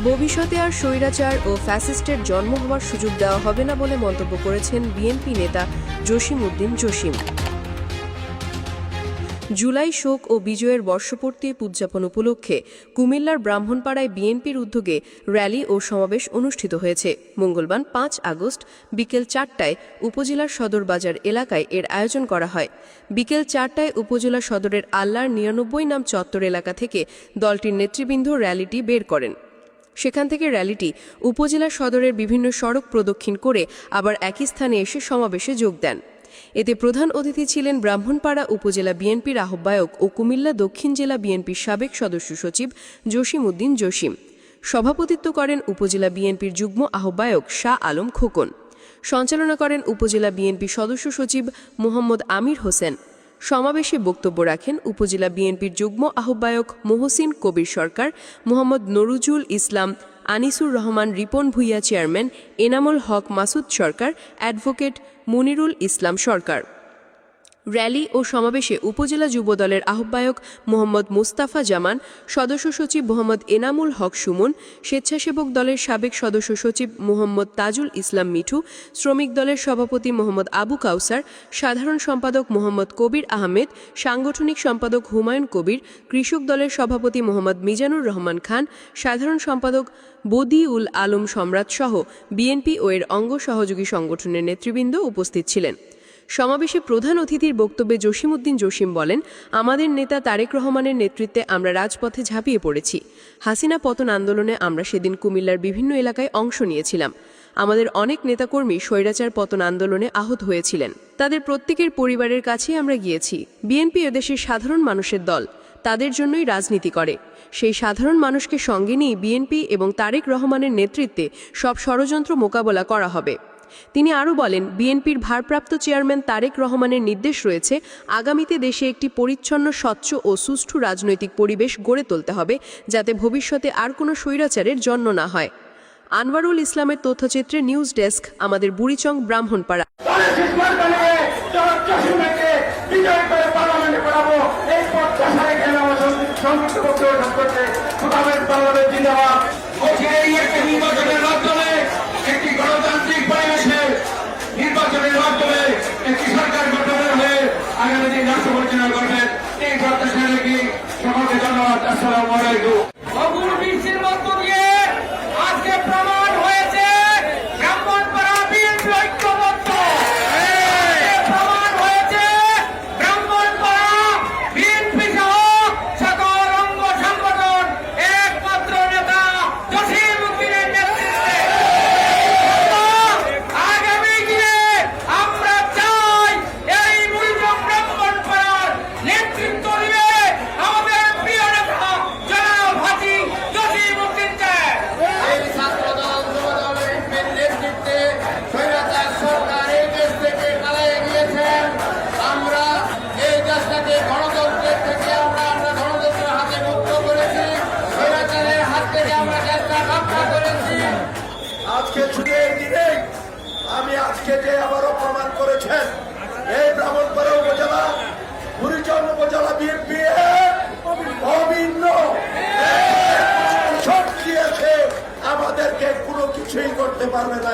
ভবিষ্যতে আর স্বৈরাচার ও ফ্যাসিস্টের জন্ম হওয়ার সুযোগ দেওয়া হবে না বলে মন্তব্য করেছেন বিএনপি নেতা জসিম উদ্দিন জসিম। জুলাই শোক ও বিজয়ের বর্ষপূর্তি উদযাপন উপলক্ষে কুমিল্লার ব্রাহ্মণপাড়ায় বিএনপির উদ্যোগে র্যালি ও সমাবেশ অনুষ্ঠিত হয়েছে। মঙ্গলবার ৫ আগস্ট বিকেল ৪টায় উপজেলার সদর বাজার এলাকায় এর আয়োজন করা হয়। বিকেল ৪টায় উপজেলা সদরের আল্লাহর ৯৯ নাম চত্বর এলাকা থেকে দলটির নেতৃবৃন্দ র্যালিটি বের করেন। সেখান থেকে র্যালিটি উপজেলা সদরের বিভিন্ন সড়ক প্রদক্ষিণ করে আবার একই স্থানে এসে সমাবেশে যোগ দেন। এতে প্রধান অতিথি ছিলেন ব্রাহ্মণপাড়া উপজেলা বিএনপির আহ্বায়ক ও কুমিল্লা দক্ষিণ জেলা বিএনপির সাবেক সদস্য সচিব জসিম উদ্দিন জসিম। সভাপতিত্ব করেন উপজেলা বিএনপির যুগ্ম আহ্বায়ক শাহ আলম খোকন। সঞ্চালনা করেন উপজেলা বিএনপি সদস্য সচিব মোহাম্মদ আমির হোসেন। সমাবেশে বক্তব্য রাখেন উপজেলা বিএনপির যুগ্ম আহ্বায়ক মহসিন কবির সরকার, মোহাম্মদ নরুজুল ইসলাম, আনিসুর রহমান রিপন ভুইয়া চেয়ারম্যান, এনামুল হক মাসুদ সরকার, অ্যাডভোকেট মুনিরুল ইসলাম সরকার। র্যালি ও সমাবেশে উপজেলা যুবদলের আহ্বায়ক মোহাম্মদ মুস্তাফা জামান, সদস্য সচিব মোহাম্মদ এনামুল হক সুমন, স্বেচ্ছাসেবক দলের সাবেক সদস্য সচিব মোহাম্মদ তাজুল ইসলাম মিঠু, শ্রমিক দলের সভাপতি মোহাম্মদ আবু কাউসার, সাধারণ সম্পাদক মোহাম্মদ কবির আহমেদ, সাংগঠনিক সম্পাদক হুমায়ুন কবির, কৃষক দলের সভাপতি মোহাম্মদ মিজানুর রহমান খান, সাধারণ সম্পাদক বদিউল আলম সম্রাট সহ বিএনপি ও এর অঙ্গ সহযোগী সংগঠনের নেতৃবৃন্দ উপস্থিত ছিলেন। সমাবেশে প্রধান অতিথির বক্তব্যে জসিম উদ্দিন জসিম বলেন, আমাদের নেতা তারেক রহমানের নেতৃত্বে আমরা রাজপথে ঝাঁপিয়ে পড়েছি। হাসিনা পতন আন্দোলনে আমরা সেদিন কুমিল্লার বিভিন্ন এলাকায় অংশ নিয়েছিলাম। আমাদের অনেক নেতাকর্মী স্বৈরাচার পতন আন্দোলনে আহত হয়েছিলেন। তাদের প্রত্যেকের পরিবারের কাছেই আমরা গিয়েছি। বিএনপি এদেশের সাধারণ মানুষের দল, তাদের জন্যই রাজনীতি করে। সেই সাধারণ মানুষকে সঙ্গে নিয়ে বিএনপি এবং তারেক রহমানের নেতৃত্বে সব ষড়যন্ত্র মোকাবেলা করা হবে। তিনি আরও বলেন, বিএনপির ভারপ্রাপ্ত চেয়ারম্যান তারেক রহমানের নির্দেশ রয়েছে আগামীতে দেশে একটি পরিচ্ছন্ন, স্বচ্ছ ও সুষ্ঠু রাজনৈতিক পরিবেশ গড়ে তুলতে হবে, যাতে ভবিষ্যতে আর কোনো স্বৈরাচারের জন্ম না হয়। আনোয়ারুল ইসলামের তথ্যচিত্রে নিউজ ডেস্ক, আমাদের বুড়িচং, ব্রাহ্মণপাড়া। নির্বাচনের মাধ্যমে একটি সরকার গঠনের হয়ে আগামী দিন রাষ্ট্র পরিচালনা করবেন, এই প্রত্যাশা রেখে সকলকে ধন্যবাদ। আসসালামু আলাইকুম। বিশ্বের মধ্য দিয়ে আজকে প্রমাণ হয়েছে ব্রাহ্মণপাড়া বিএনপি ঐক্যবদ্ধ। প্রমাণ হয়েছে ব্রাহ্মণপাড়া বিএনপি সহ সকল অঙ্গ সংগঠন একমাত্র নেতা জসিম উদ্দিনের নেতৃত্বে। আগামী দিনে আমরা চাই এই বুড়িচং ব্রাহ্মণপাড়ার নেতৃত্ব দিবে আমাদের প্রিয় নেতা জনাব হাজী জসিম উদ্দিন চায়। এই ছাত্রদল যুবদলের নেতৃত্বে স্বৈরাচার সরকার এই দেশ থেকে পালিয়ে গিয়েছেন। আমরা এই দেশটাকে গণতন্ত্রের থেকে আমরা গণতন্ত্রের হাতে মুক্ত করেছি, স্বৈরাচারের হাত থেকে আমরা দেশটা রক্ষা করেছি। আজকে ছুটির দিনে আমি আজকে যে আবারও প্রমাণ করেছেন এই ব্রাহ্মণপাড়া উপজেলা, বুড়িচং উপজেলা বিএনপি অভিন্ন শক্তি আছে, আমাদেরকে কোনো কিছুই করতে পারবে না।